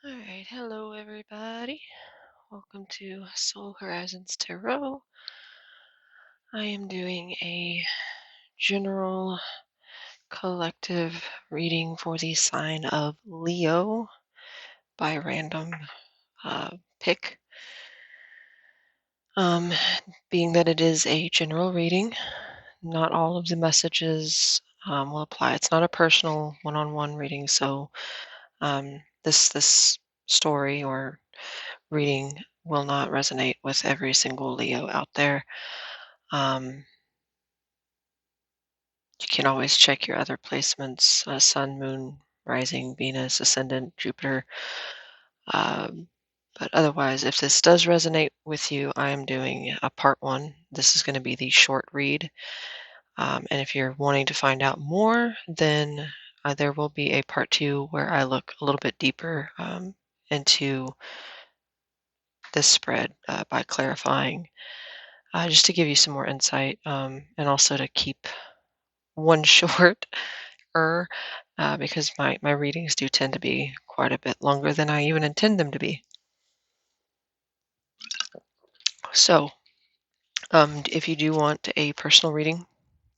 All right, hello everybody. Welcome to Soul Horizons Tarot. I am doing a general collective reading for the sign of Leo by random pick. Um, Being that it is a general reading, not all of the messages will apply. It's not a personal one-on-one reading, so this story or reading will not resonate with every single Leo out there. Um, you can always check your other placements: Sun, Moon, Rising, Venus, Ascendant, Jupiter. Um, but otherwise, if this does resonate with you, I am doing a part one. This is going to be the short read. And if you're wanting to find out more, then there will be a part two where I look a little bit deeper into this spread by clarifying, just to give you some more insight, and also to keep one short because my readings do tend to be quite a bit longer than I even intend them to be. So, if you do want a personal reading,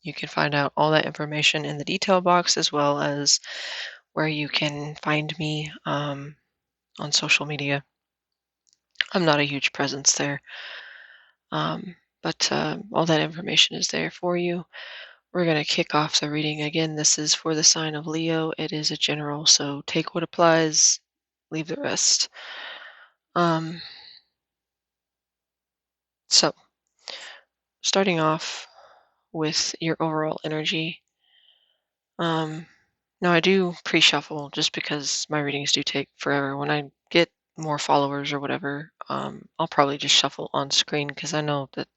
you can find out all that information in the detail box, as well as where you can find me on social media. I'm not a huge presence there, but all that information is there for you. We're going to kick off the reading. Again, this is for the sign of Leo. It is a general, so take what applies, leave the rest. Um, so, starting off with your overall energy. Um, Now, I do pre shuffle just because my readings do take forever. When I get more followers or whatever, I'll probably just shuffle on screen because I know that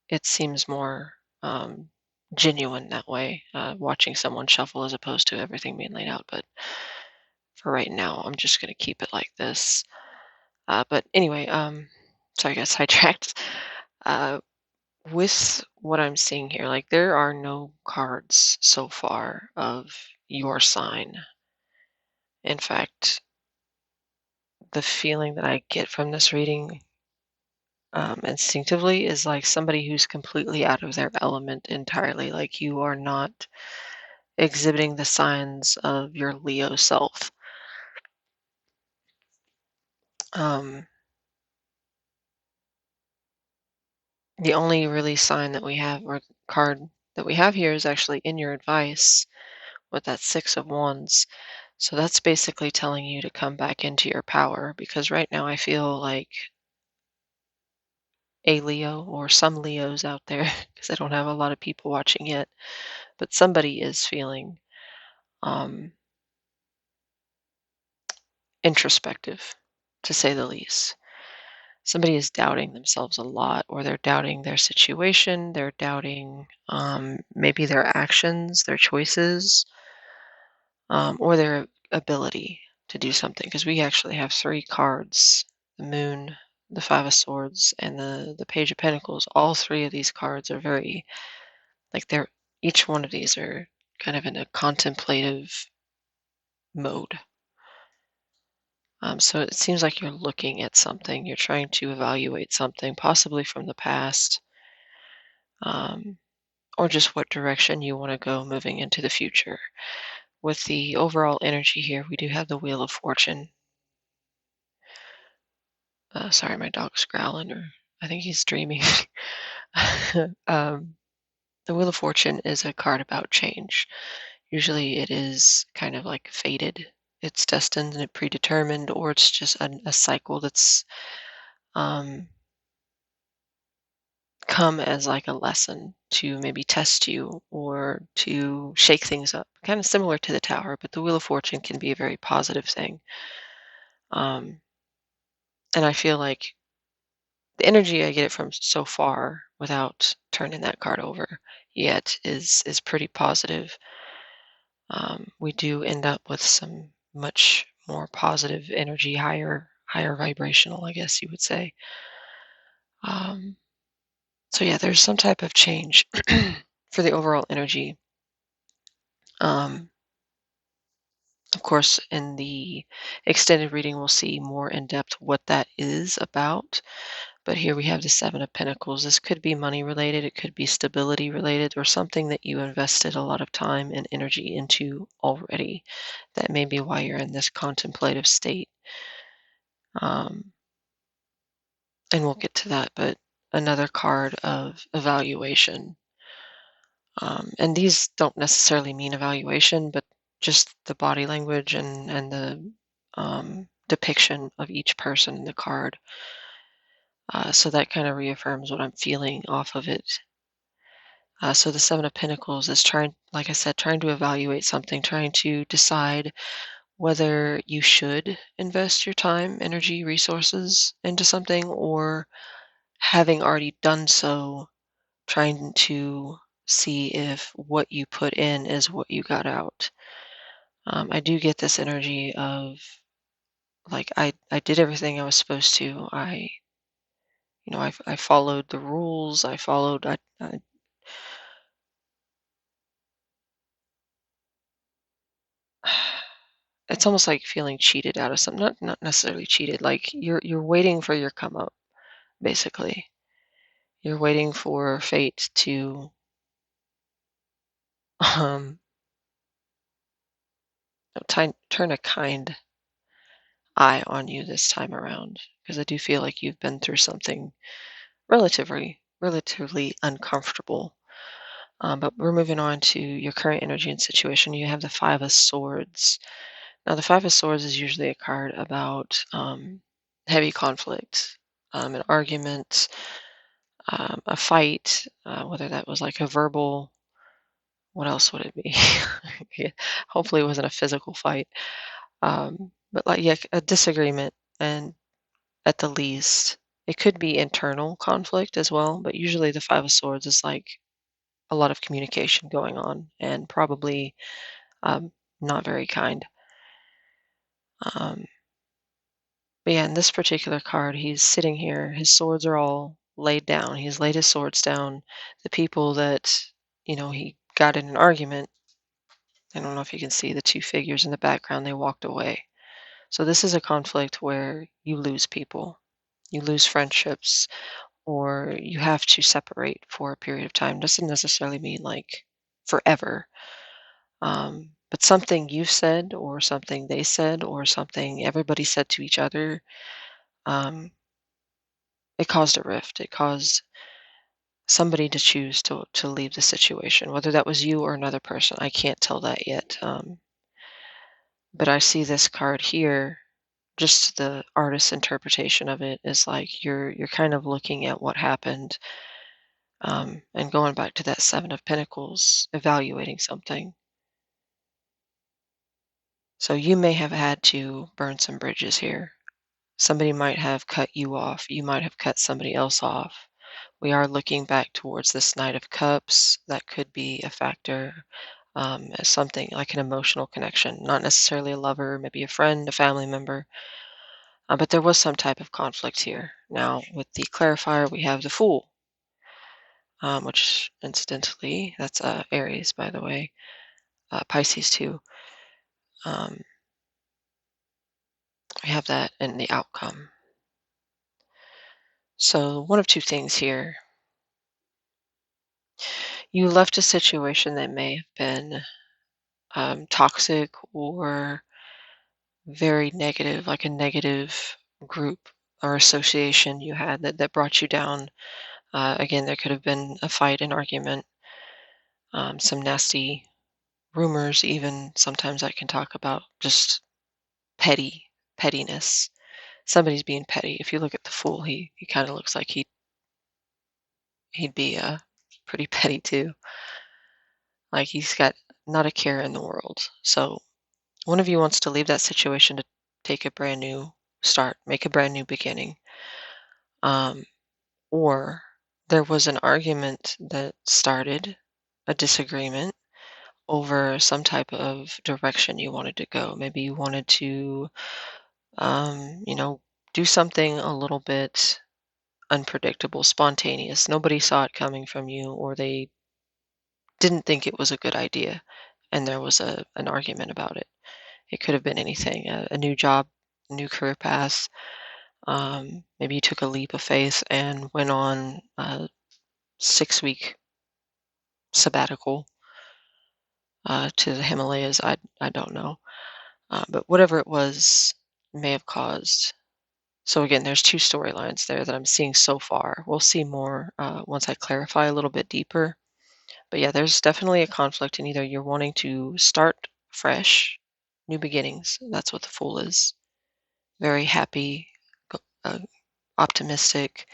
it seems more genuine that way, watching someone shuffle as opposed to everything being laid out. But for right now, I'm just going to keep it like this. But anyway, sorry, I got sidetracked. Uh, with what I'm seeing here, like there are no cards so far of your sign. In fact, the feeling that I get from this reading instinctively is like somebody who's completely out of their element entirely. Like you are not exhibiting the signs of your Leo self. Um, the only really sign that we have, or card that we have here, is actually in your advice with that Six of Wands. So that's basically telling you to come back into your power, because right now I feel like a Leo or some Leos out there, because I don't have a lot of people watching yet, but somebody is feeling um, introspective, to say the least. Somebody is doubting themselves a lot, or they're doubting their situation, they're doubting maybe their actions, their choices, or their ability to do something. Because we actually have three cards: the Moon, the Five of Swords, and the Page of Pentacles. All three of these cards are very, like, they're, each one of these are kind of in a contemplative mode. So it seems like you're looking at something, you're trying to evaluate something, possibly from the past, um, or just what direction you want to go moving into the future. With the overall energy here, we do have the Wheel of Fortune. Sorry, my dog's growling, or I think he's dreaming. um, the Wheel of Fortune is a card about change. Usually it is kind of like fated. It's destined and predetermined, or it's just a cycle that's um, come as like a lesson to maybe test you or to shake things up. Kind of similar to the Tower, but the Wheel of Fortune can be a very positive thing. Um, and I feel like the energy I get it from so far, without turning that card over yet, is pretty positive. We do end up with some much more positive energy, higher vibrational, I guess you would say. Um, so yeah, there's some type of change for the overall energy. Um, Of course, in the extended reading, we'll see more in depth what that is about. But here we have the Seven of Pentacles. This could be money related, it could be stability related, or something that you invested a lot of time and energy into already. That may be why you're in this contemplative state. Um, and we'll get to that, but another card of evaluation. And these don't necessarily mean evaluation, but just the body language and the depiction of each person in the card. So that kind of reaffirms what I'm feeling off of it. So the Seven of Pentacles is trying, like I said, trying to evaluate something, trying to decide whether you should invest your time, energy, resources into something, or having already done so, trying to see if what you put in is what you got out. I do get this energy of like I did everything I was supposed to. I followed the rules. I followed. It's almost like feeling cheated out of something. Not necessarily cheated. Like you're waiting for your come up. Basically, you're waiting for fate to um turn a kind eye on you this time around, because I do feel like you've been through something relatively uncomfortable. But we're moving on to your current energy and situation. You have the Five of Swords. Now, the Five of Swords is usually a card about heavy conflict, an argument, a fight, whether that was like a verbal, what else would it be? Yeah, hopefully, it wasn't a physical fight. But like, yeah, a disagreement, and at the least, it could be internal conflict as well. But usually, the Five of Swords is like a lot of communication going on, and probably um, not very kind. Um, but yeah, in this particular card, he's sitting here. His swords are all laid down. He's laid his swords down. The people that, he got in an argument, I don't know if you can see the two figures in the background, they walked away. So this is a conflict where you lose people, you lose friendships, or you have to separate for a period of time. Doesn't necessarily mean like forever. But something you said, or something they said, or something everybody said to each other, um, it caused a rift. It caused somebody to choose to leave the situation, whether that was you or another person. I can't tell that yet. But I see this card here. Just the artist's interpretation of it is like you're kind of looking at what happened, and going back to that Seven of Pentacles, evaluating something. So you may have had to burn some bridges here. Somebody might have cut you off. You might have cut somebody else off. We are looking back towards this Knight of Cups. That could be a factor, as something like an emotional connection, not necessarily a lover, maybe a friend, a family member. But there was some type of conflict here. Now, with the clarifier, we have the Fool, which incidentally, that's Aries, by the way, Pisces too. Um, we have that in the outcome. So, one of two things here. You left a situation that may have been toxic or very negative, like a negative group or association you had that brought you down. Again, there could have been a fight, an argument, some nasty rumors, even sometimes I can talk about just pettiness. Somebody's being petty. If you look at the Fool, he kind of looks like he'd be pretty petty too. Like he's got not a care in the world. So one of you wants to leave that situation to take a brand new start, make a brand new beginning. Um, or there was an argument that started a disagreement over some type of direction you wanted to go. Maybe you wanted to, um, you know, do something a little bit unpredictable, spontaneous. Nobody saw it coming from you, or they didn't think it was a good idea, and there was an argument about it. It could have been anything, a new job, a new career path. Maybe you took a leap of faith and went on a 6-week sabbatical to the Himalayas. I don't know, but whatever it was may have caused. So again, there's two storylines there that I'm seeing so far. We'll see more once I clarify a little bit deeper. But yeah, there's definitely a conflict in either you're wanting to start fresh, new beginnings. That's what the Fool is. Very happy, uh, optimistic,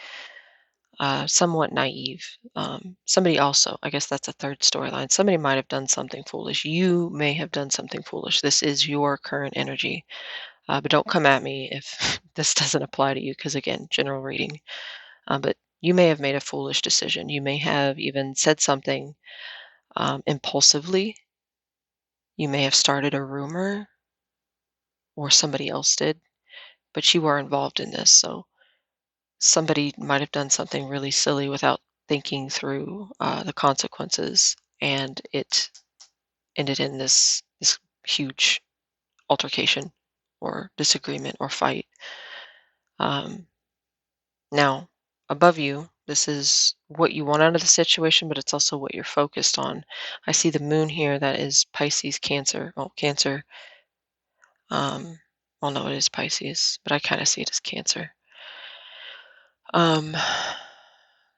somewhat naive. Somebody also, I guess that's a third storyline. Somebody might have done something foolish. You may have done something foolish. This is your current energy. But don't come at me if this doesn't apply to you, because again, general reading. But you may have made a foolish decision. You may have even said something impulsively. You may have started a rumor, or somebody else did, but you are involved in this. So somebody might have done something really silly without thinking through the consequences, and it ended in this huge altercation or disagreement or fight. Um, Now, above you, this is what you want out of the situation, but it's also what you're focused on. I see the moon here that is Pisces, Cancer. Oh, Cancer. Um, well, no, it is Pisces, but I kind of see it as Cancer. Um,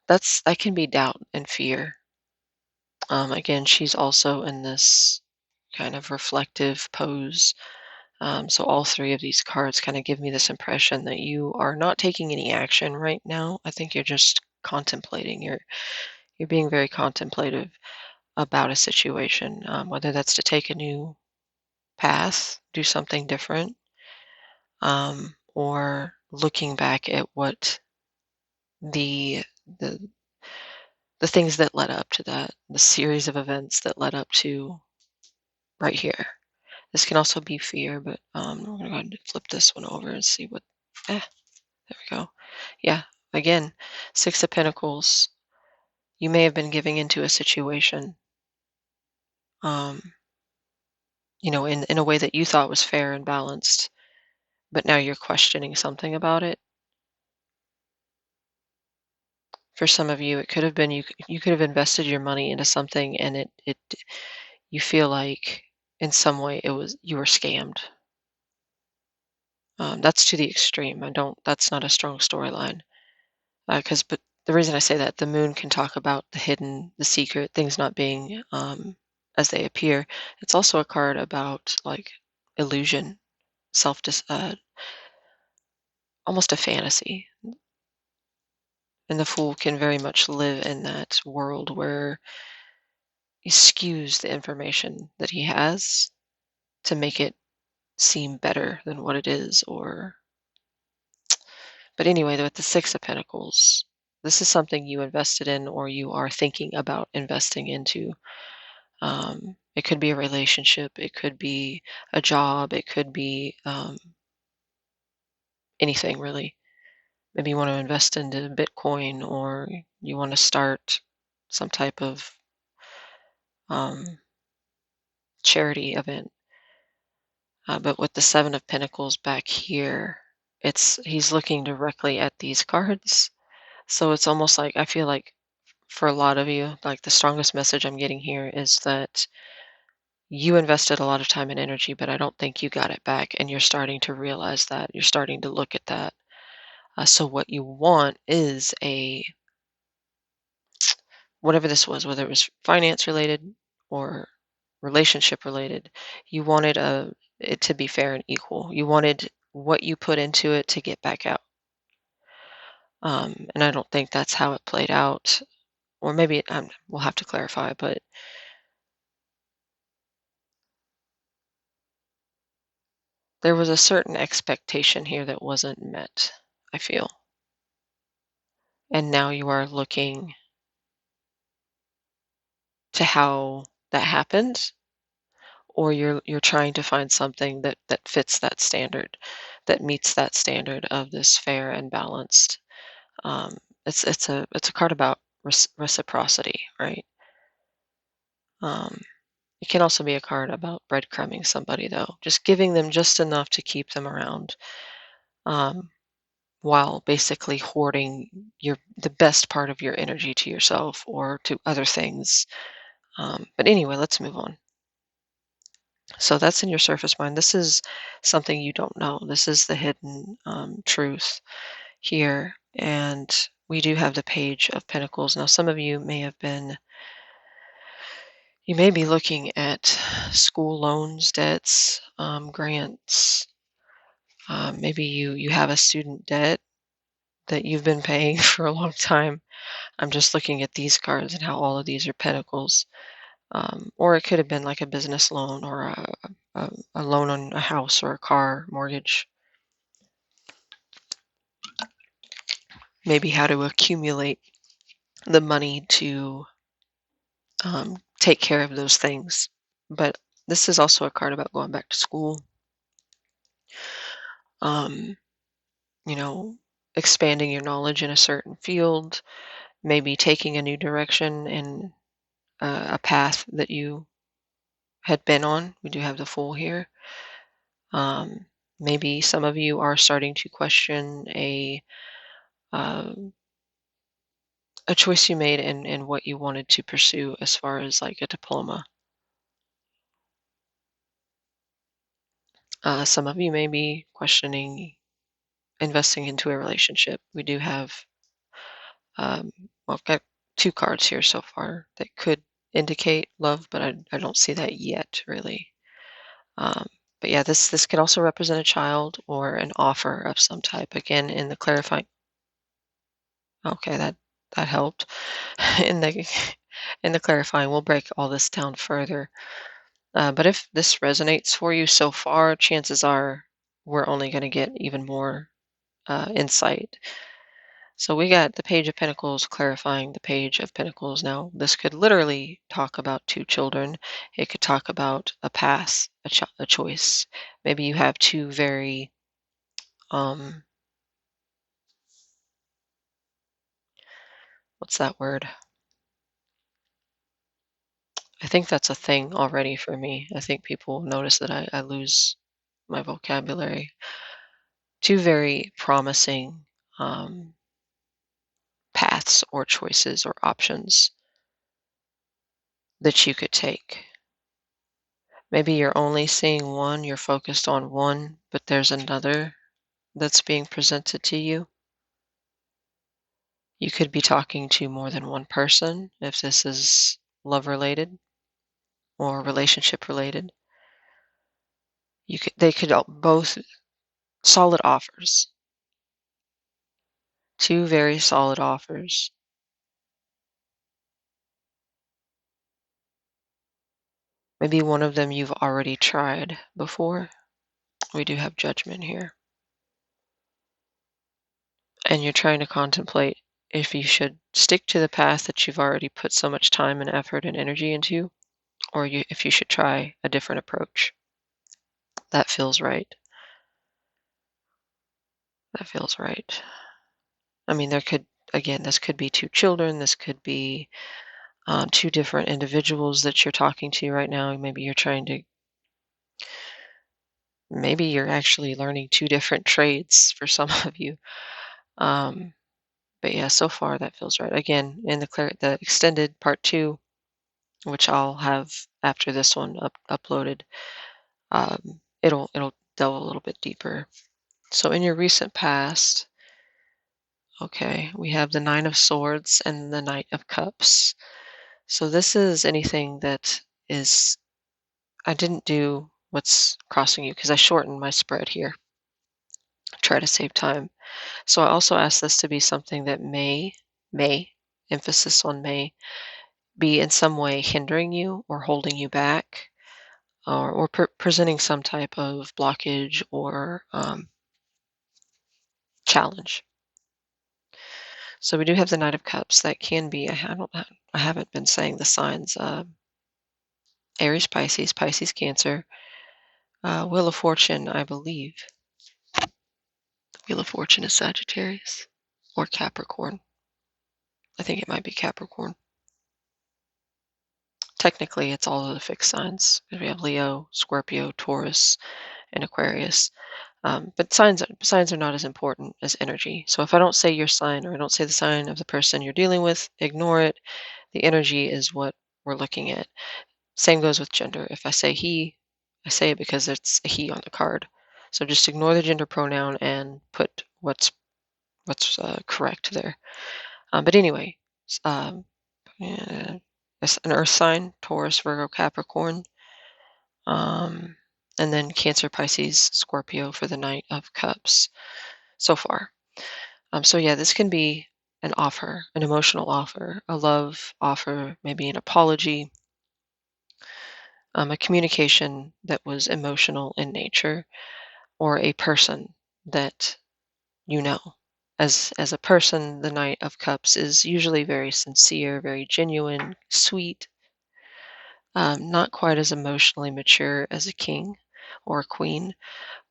that can be doubt and fear. Again, she's also in this kind of reflective pose. So all three of these cards kind of give me this impression that you are not taking any action right now. I think you're just contemplating. You're being very contemplative about a situation, whether that's to take a new path, do something different, or looking back at what the the the things that led up to that, the series of events that led up to right here. This can also be fear, but we're gonna go ahead and flip this one over and see what. There we go. Yeah, again, Six of Pentacles. You may have been giving into a situation, um, in a way that you thought was fair and balanced, but now you're questioning something about it. For some of you, it could have been you could have invested your money into something, and it you feel like in some way it was you were scammed. That's to the extreme. I don't. That's not a strong storyline. But the reason I say that, the moon can talk about the hidden, the secret, things not being as they appear. It's also a card about like illusion, self dis almost a fantasy. And the Fool can very much live in that world where he skews the information that he has to make it seem better than what it is. Or but anyway, with the Six of Pentacles, this is something you invested in or you are thinking about investing into. It could be a relationship, it could be a job, it could be anything really. Maybe you want to invest into Bitcoin, or you want to start some type of um, charity event. But with the Seven of Pentacles back here, he's looking directly at these cards. So it's almost like I feel like for a lot of you, like the strongest message I'm getting here is that you invested a lot of time and energy, but I don't think you got it back. And you're starting to realize that. You're starting to look at that. So what you want is whatever this was, whether it was finance related or relationship related, you wanted it to be fair and equal. You wanted what you put into it to get back out. And I don't think that's how it played out. Or maybe we'll have to clarify, but there was a certain expectation here that wasn't met, I feel. And now you are looking to how that happened, or you're trying to find something that fits that standard, that meets that standard of this fair and balanced. Um, it's a card about reciprocity, right? Um, It can also be a card about breadcrumbing somebody, though, just giving them just enough to keep them around, um, while basically hoarding the best part of your energy to yourself or to other things. But anyway, let's move on. So that's in your surface mind. This is something you don't know. This is the hidden truth here. And we do have the Page of Pentacles. Now, some of you may have been, you may be looking at school loans, debts, grants. Maybe you have a student debt that you've been paying for a long time. I'm just looking at these cards and how all of these are pentacles. Or it could have been like a business loan or a loan on a house or a car mortgage. Maybe how to accumulate the money to take care of those things. But this is also a card about going back to school, um, you know, expanding your knowledge in a certain field, maybe taking a new direction in a path that you had been on. We do have the Fool here. Um, Maybe some of you are starting to question um, a choice you made in what you wanted to pursue as far as like a diploma. Some of you may be questioning investing into a relationship. We do have, well, I've got two cards here so far that could indicate love, but I don't see that yet, really. Um, but yeah, this could also represent a child or an offer of some type. Again, in the clarifying. Okay, that helped. In the in the clarifying, we'll break all this down further. But if this resonates for you so far, chances are we're only going to get even more insight. So we got the Page of Pentacles clarifying the Page of Pentacles. Now, this could literally talk about two children. It could talk about a path, a choice. Maybe you have two very, um, what's that word? I think that's a thing already for me. I think people notice that I lose my vocabulary. Two very promising paths or choices or options that you could take. Maybe you're only seeing one, you're focused on one, but there's another that's being presented to you. You could be talking to more than one person if this is love related or relationship related. They could both solid offers. Two very solid offers. Maybe one of them you've already tried before. We do have Judgment here. And you're trying to contemplate if you should stick to the path that you've already put so much time and effort and energy into, or if you should try a different approach. That feels right. That feels right. I mean, again, this could be two children. This could be two different individuals that you're talking to right now. Maybe you're actually learning two different trades for some of you. Um, but yeah, so far that feels right. Again, in the extended part two, which I'll have after this one uploaded, it'll delve a little bit deeper. So in your recent past, okay, we have the Nine of Swords and the Knight of Cups. So this is anything that is, I didn't do what's crossing you because I shortened my spread here. Try to save time. So I also asked this to be something that may, emphasis on may, be in some way hindering you or holding you back, or presenting some type of blockage or challenge. So we do have the Knight of Cups. That can be, I haven't been saying the signs, Aries, Pisces, Pisces, Cancer, Wheel of Fortune, I believe. Wheel of Fortune is Sagittarius or Capricorn. I think it might be Capricorn. technically it's all of the fixed signs. We have Leo, Scorpio, Taurus, and Aquarius. But signs are not as important as energy. So if I don't say your sign or I don't say the sign of the person you're dealing with, ignore it. The energy is what we're looking at. Same goes with gender. If I say he, I say it because it's a he on the card. So just ignore the gender pronoun and put what's correct there. But anyway, yeah, it's an Earth sign: Taurus, Virgo, Capricorn, um, and then Cancer, Pisces, Scorpio for the Knight of Cups so far. So yeah, this can be an offer, an emotional offer, a love offer, maybe an apology, a communication that was emotional in nature, or a person that you know. As a person, the Knight of Cups is usually very sincere, very genuine, sweet, not quite as emotionally mature as a king or a queen,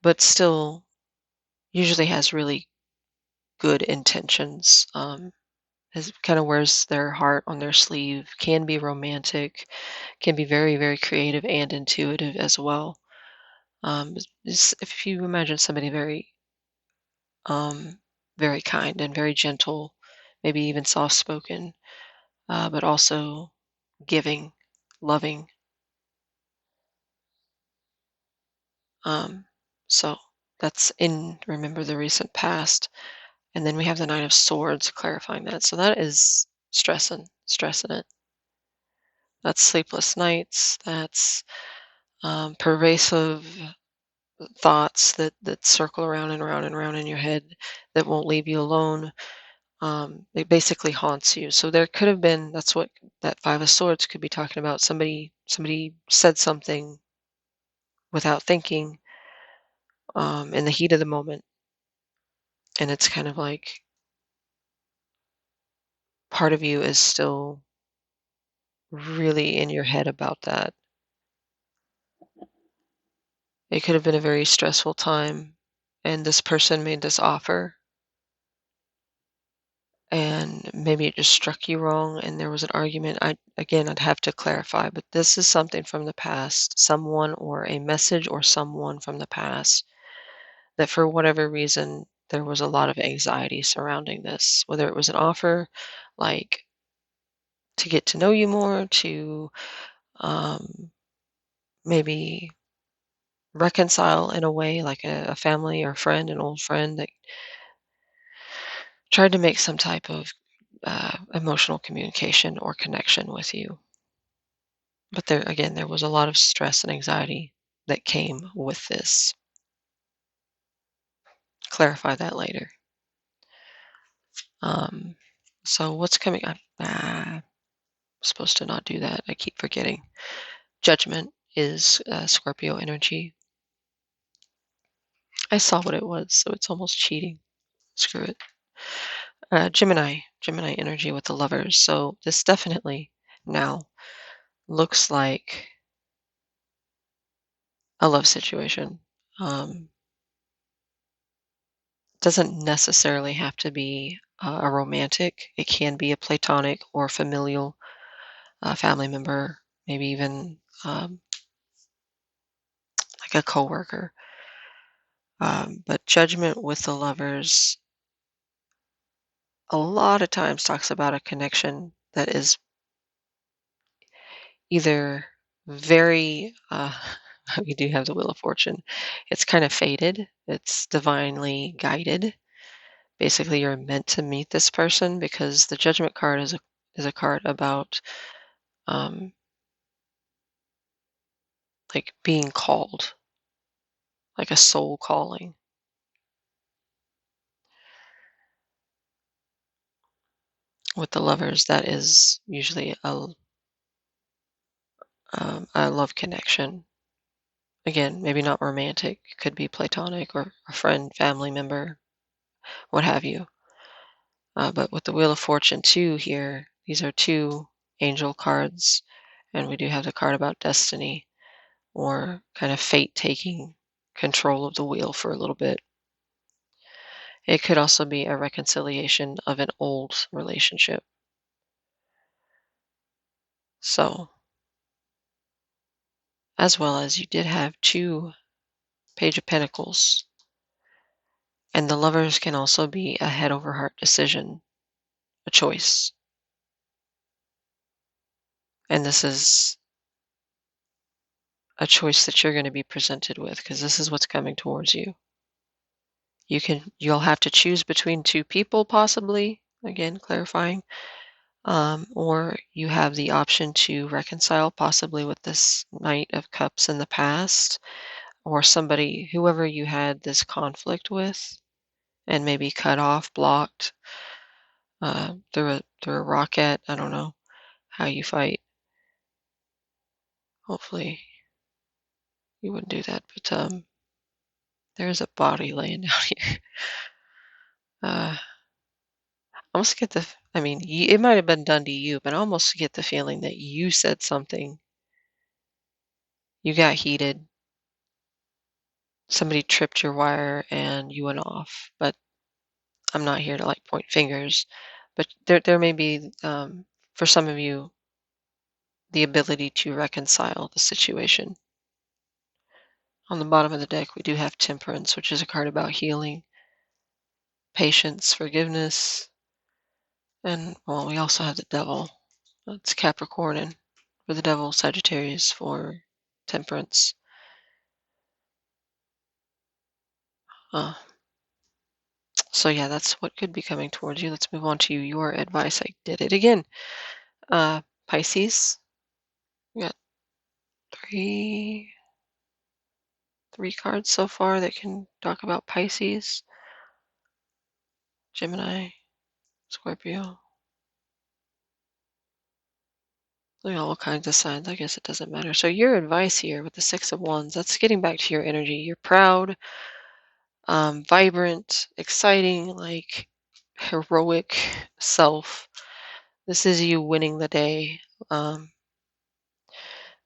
but still usually has really good intentions. Has kind of wears their heart on their sleeve, can be romantic, can be very, very creative and intuitive as well. If you imagine somebody um, very kind and very gentle, maybe even soft spoken, but also giving, loving. Um, so that's in remember the recent past. And then we have the Nine of Swords clarifying that. So that is stressing it. That's sleepless nights. That's pervasive thoughts that circle around and around and around in your head that won't leave you alone. It basically haunts you. So there could have been, that's what that Five of Swords could be talking about. Somebody said something without thinking, in the heat of the moment, and it's kind of like part of you is still really in your head about that. It could have been a very stressful time, and this person made this offer, and maybe it just struck you wrong, and there was an argument. I'd have to clarify, but this is something from the past, someone or a message or someone from the past that for whatever reason there was a lot of anxiety surrounding this, whether it was an offer like to get to know you more, to um, maybe reconcile in a way, like a family or friend, an old friend that tried to make some type of emotional communication or connection with you. But there, again, there was a lot of stress and anxiety that came with this. Clarify that later. Um, so what's coming up? I'm supposed to not do that. I keep forgetting. Judgment is Scorpio energy. I saw what it was, so it's almost cheating. Screw it. Gemini energy with the lovers. So this definitely now looks like a love situation. Um, doesn't necessarily have to be a romantic. It can be a platonic or familial family member, maybe even like a coworker. But judgment with the lovers a lot of times talks about a connection that is either very we do have the wheel of fortune. It's kind of fated. It's divinely guided. Basically, you're meant to meet this person because the judgment card is a card about um, like being called, like a soul calling. With the lovers, that is usually a love connection. Again, maybe not romantic. It could be platonic or a friend, family member, what have you. But with the Wheel of Fortune 2 here, these are two angel cards, and we do have the card about destiny or kind of fate taking control of the wheel for a little bit. It could also be a reconciliation of an old relationship. So, as well as you did have two Page of Pentacles. And the Lovers can also be a head over heart decision, a choice. And this is a choice that you're going to be presented with because this is what's coming towards you. You'll have to choose between two people, possibly, again, clarifying, or you have the option to reconcile, possibly with this Knight of Cups in the past, or somebody, whoever you had this conflict with, and maybe cut off, blocked, through a rocket. I don't know how you fight. Hopefully, you wouldn't do that, but there's a body laying down here. I almost get I mean, it might have been done to you, but I almost get the feeling that you said something. You got heated. Somebody tripped your wire and you went off. But I'm not here to like point fingers. But there may be, for some of you, the ability to reconcile the situation. On the bottom of the deck, we do have Temperance, which is a card about healing, patience, forgiveness, and well, we also have the Devil. That's Capricorn, and for the Devil, Sagittarius for Temperance. Uh, so yeah, that's what could be coming towards you. Let's move on to your advice. I did it again. Pisces. We got three cards so far that can talk about Pisces, Gemini, Scorpio. Look at all kinds of signs. I guess it doesn't matter. So your advice here with the Six of Wands, that's getting back to your energy. You're proud, vibrant, exciting, like heroic self. This is you winning the day.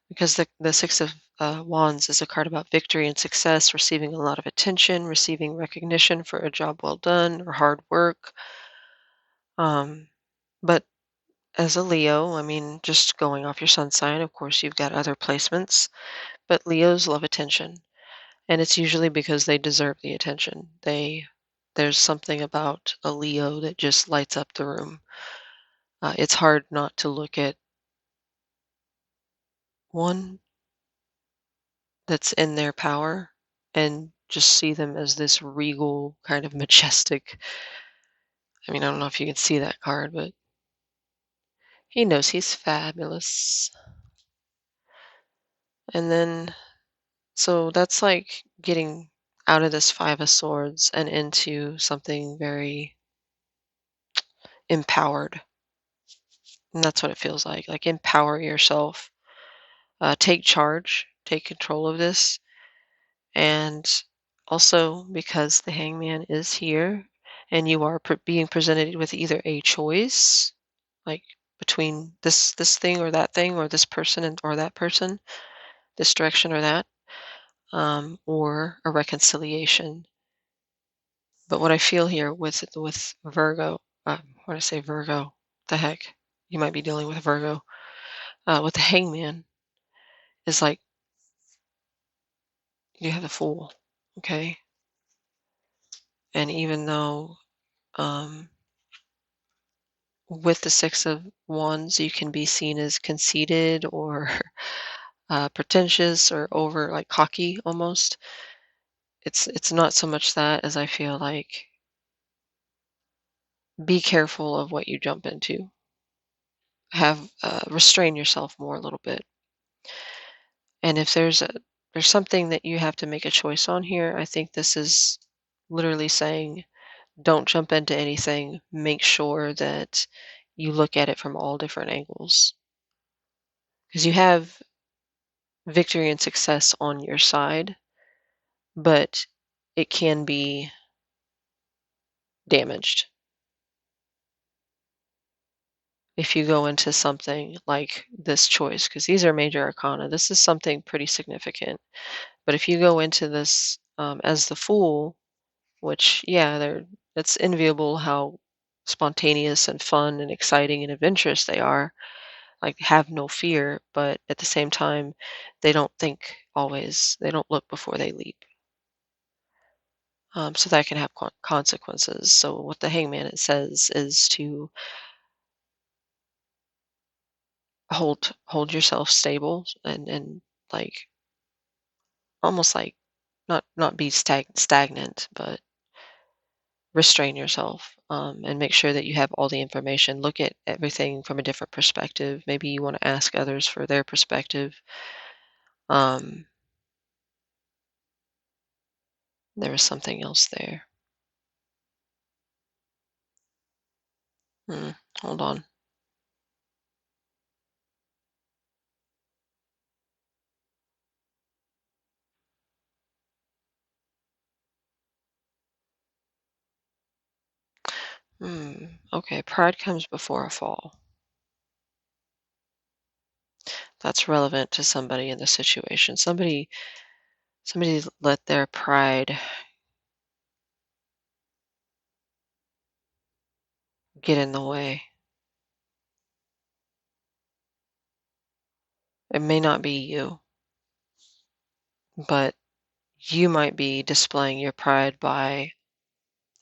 Because the Six of Wands is a card about victory and success, receiving a lot of attention, receiving recognition for a job well done or hard work. But as a Leo, I mean, just going off your sun sign, of course, you've got other placements, but Leos love attention, and it's usually because they deserve the attention. There's something about a Leo that just lights up the room. It's hard not to look at one that's in their power and just see them as this regal, kind of majestic. I mean, I don't know if you can see that card, but he knows he's fabulous. And then, so that's like getting out of this Five of Swords and into something very empowered. And that's what it feels like empower yourself, take charge, take control of this. And also, because the Hangman is here and you are being presented with either a choice, like between this thing or that thing, or this person or that person, this direction or that, or a reconciliation. But what I feel here with Virgo, when I say Virgo, the heck, you might be dealing with Virgo, with the Hangman, is like you have the Fool, okay? And even though, um, with the Six of Wands, you can be seen as conceited or pretentious or over, like cocky almost. It's not so much that as I feel like be careful of what you jump into. Have restrain yourself more a little bit. And if there's something that you have to make a choice on here, I think this is literally saying don't jump into anything. Make sure that you look at it from all different angles. Because you have victory and success on your side, but it can be damaged if you go into something like this choice, because these are major arcana. This is something pretty significant. But if you go into this, as the Fool, which, yeah, it's enviable how spontaneous and fun and exciting and adventurous they are. like have no fear, but at the same time, they don't think always. They don't look before they leap. So that can have consequences. So what the hangman it says is to hold yourself stable and like almost like not be stagnant, but restrain yourself, and make sure that you have all the information. Look at everything from a different perspective. Maybe you want to ask others for their perspective. Um, there was something else there. Hmm, hold on. Okay, pride comes before a fall. That's relevant to somebody in the situation. Somebody let their pride get in the way. It may not be you, but you might be displaying your pride by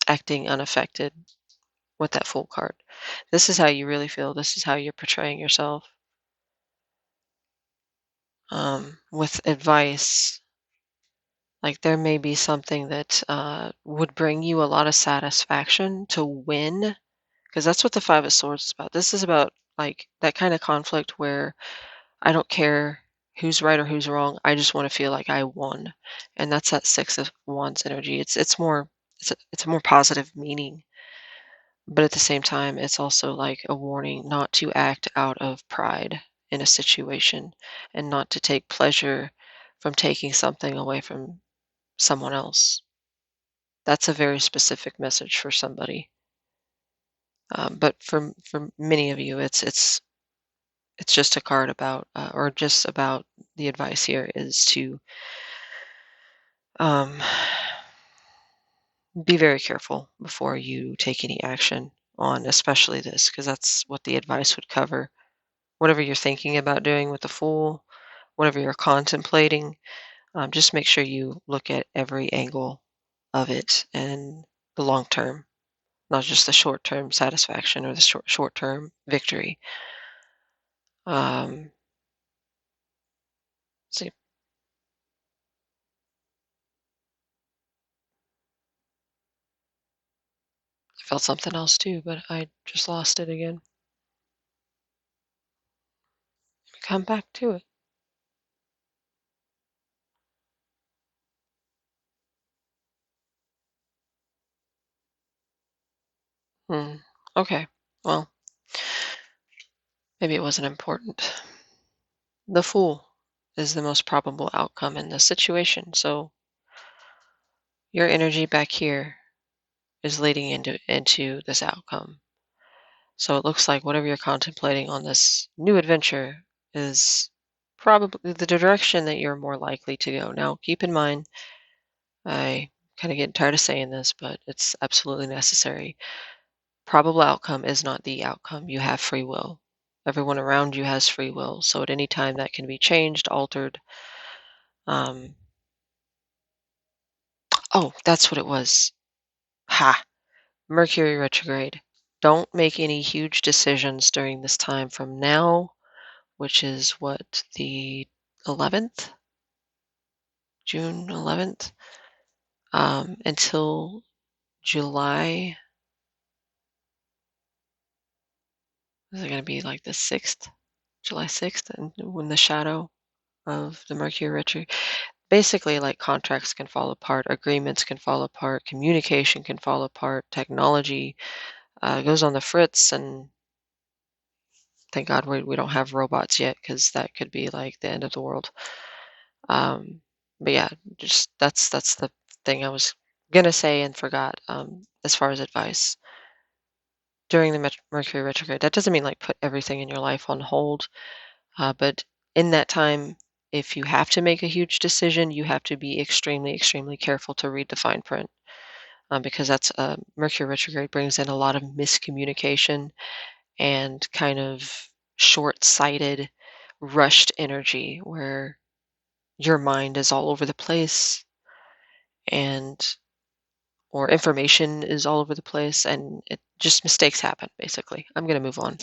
acting unaffected with that Fool card. This is how you really feel. This is how you're portraying yourself. With advice, like there may be something that would bring you a lot of satisfaction to win, because that's what the Five of Swords is about. This is about like that kind of conflict where I don't care who's right or who's wrong. I just want to feel like I won, and that's that Six of Wands energy. It's more it's a more positive meaning, but at the same time, it's also like a warning not to act out of pride in a situation and not to take pleasure from taking something away from someone else. That's a very specific message for somebody. But for many of you, it's just a card about, or just about the advice here is to um, be very careful before you take any action on, especially this, because that's what the advice would cover. Whatever you're thinking about doing with the Fool, whatever you're contemplating, just make sure you look at every angle of it and the long term, not just the short term satisfaction or the short term victory. Um, see, I felt something else too, but I just lost it again. Come back to it. Hmm. Okay. Well, maybe it wasn't important. The Fool is the most probable outcome in this situation. So your energy back here is leading into this outcome. So it looks like whatever you're contemplating on this new adventure is probably the direction that you're more likely to go. Now, keep in mind, I kind of get tired of saying this, but it's absolutely necessary. Probable outcome is not the outcome. You have free will. Everyone around you has free will. So at any time that can be changed, altered. Um, oh, that's what it was. Ha! Mercury retrograde. Don't make any huge decisions during this time from now, which is what, the 11th, June 11th, until July. Is it going to be like the 6th, July 6th, and when the shadow of the Mercury retrograde? Basically, like contracts can fall apart, agreements can fall apart, communication can fall apart, technology goes on the fritz, and thank God we don't have robots yet, because that could be like the end of the world. But yeah, just that's the thing I was gonna say and forgot. As far as advice during the Mercury retrograde, that doesn't mean like put everything in your life on hold. But in that time, if you have to make a huge decision, you have to be extremely, extremely careful to read the fine print, because that's Mercury retrograde brings in a lot of miscommunication and kind of short-sighted, rushed energy where your mind is all over the place and or information is all over the place and it just mistakes happen basically. I'm going to move on.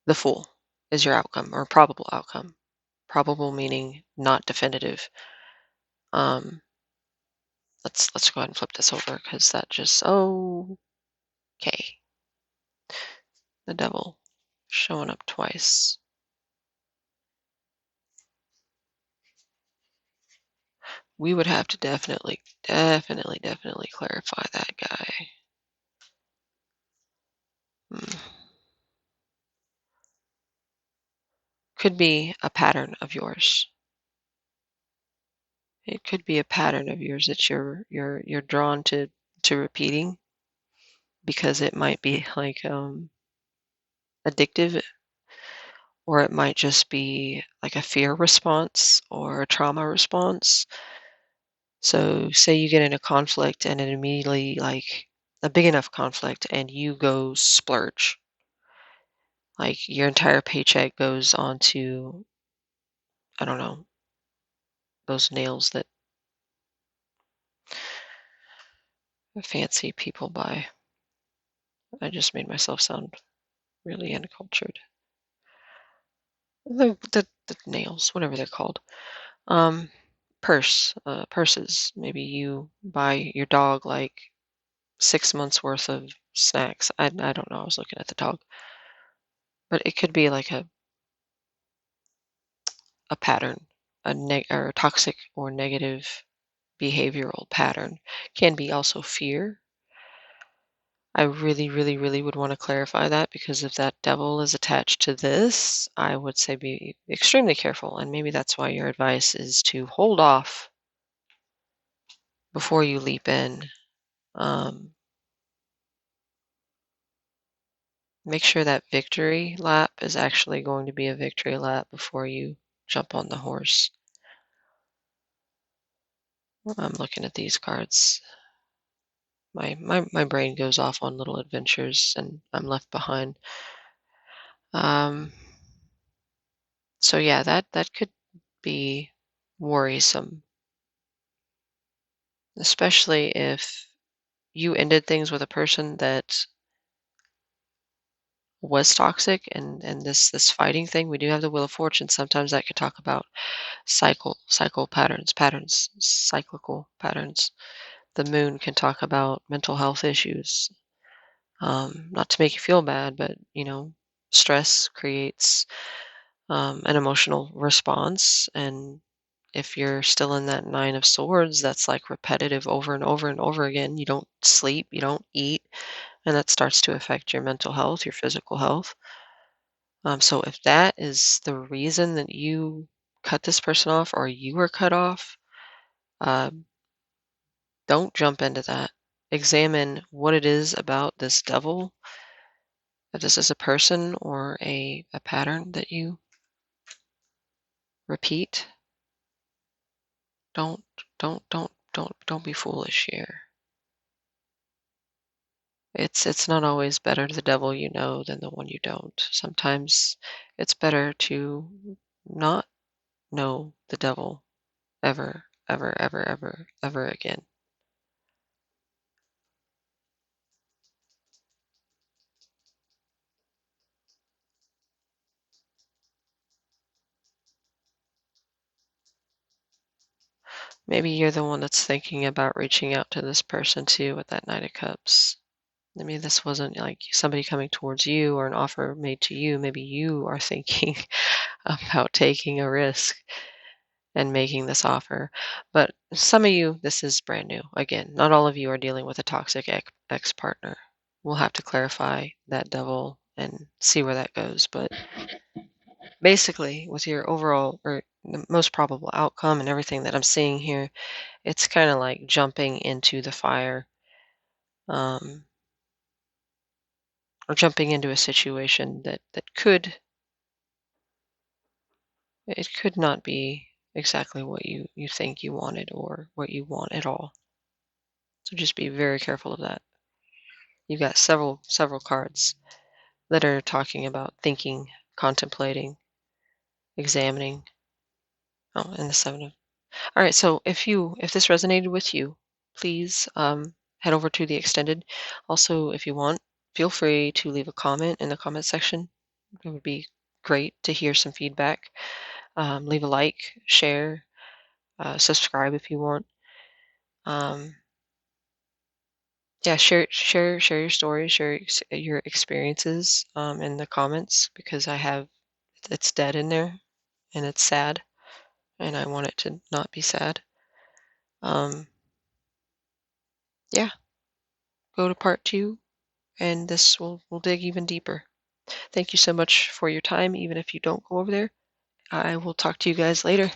The Fool is your outcome or probable outcome. Probable meaning not definitive. Um, let's go ahead and flip this over because that just okay. The Devil showing up twice. We would have to definitely clarify that guy. Hmm. Could be a pattern of yours. It could be a pattern of yours that you're drawn to repeating because it might be like addictive, or it might just be like a fear response or a trauma response. So say you get in a conflict and it immediately like a big enough conflict and you go splurge. Like your entire paycheck goes on to, I don't know, those nails that fancy people buy. I just made myself sound really uncultured. The nails, whatever they're called. Um, purses. Maybe you buy your dog like 6 months worth of snacks. I don't know. I was looking at the dog, but it could be like a pattern, or a toxic or negative behavioral pattern. Can be also fear. I really would want to clarify that because if that devil is attached to this, I would say be extremely careful. And maybe that's why your advice is to hold off before you leap in. Um, Make sure that victory lap is actually going to be a victory lap before you jump on the horse. I'm looking at these cards. My brain goes off on little adventures and I'm left behind. Um, so yeah, that could be worrisome, especially if you ended things with a person that was toxic and this fighting thing. We do have the Wheel of Fortune. Sometimes that could talk about cycle patterns, cyclical patterns. The moon can talk about mental health issues. Not to make you feel bad, but stress creates an emotional response. And if you're still in that Nine of Swords, that's like repetitive over and over and over again. You don't sleep, you don't eat, and that starts to affect your mental health, your physical health. So if that is the reason that you cut this person off or you were cut off, uh, don't jump into that. Examine what it is about this devil, if this is a person or a pattern that you repeat. Don't don't be foolish here. It's not always better the devil you know than the one you don't. Sometimes it's better to not know the devil ever again. Maybe you're the one that's thinking about reaching out to this person too with that Knight of Cups. Maybe this wasn't like somebody coming towards you or an offer made to you. Maybe you are thinking about taking a risk and making this offer. But some of you, this is brand new. Again, not all of you are dealing with a toxic ex partner. We'll have to clarify that devil and see where that goes. But basically, with your overall or the most probable outcome and everything that I'm seeing here, it's kind of like jumping into the fire, um, or jumping into a situation that could not be exactly what you think you wanted or what you want at all. So just be very careful of that. You've got several cards that are talking about thinking, contemplating, examining. Oh, and the seven of. All right. So if this resonated with you, please head over to the extended. Also, if you want, feel free to leave a comment in the comment section. It would be great to hear some feedback. Leave a like, share, subscribe if you want. Um, yeah, share your stories, share your experiences in the comments, because it's dead in there and it's sad, and I want it to not be sad. Um, yeah, go to part 2, and this will dig even deeper. Thank you so much for your time, even if you don't go over there. I will talk to you guys later.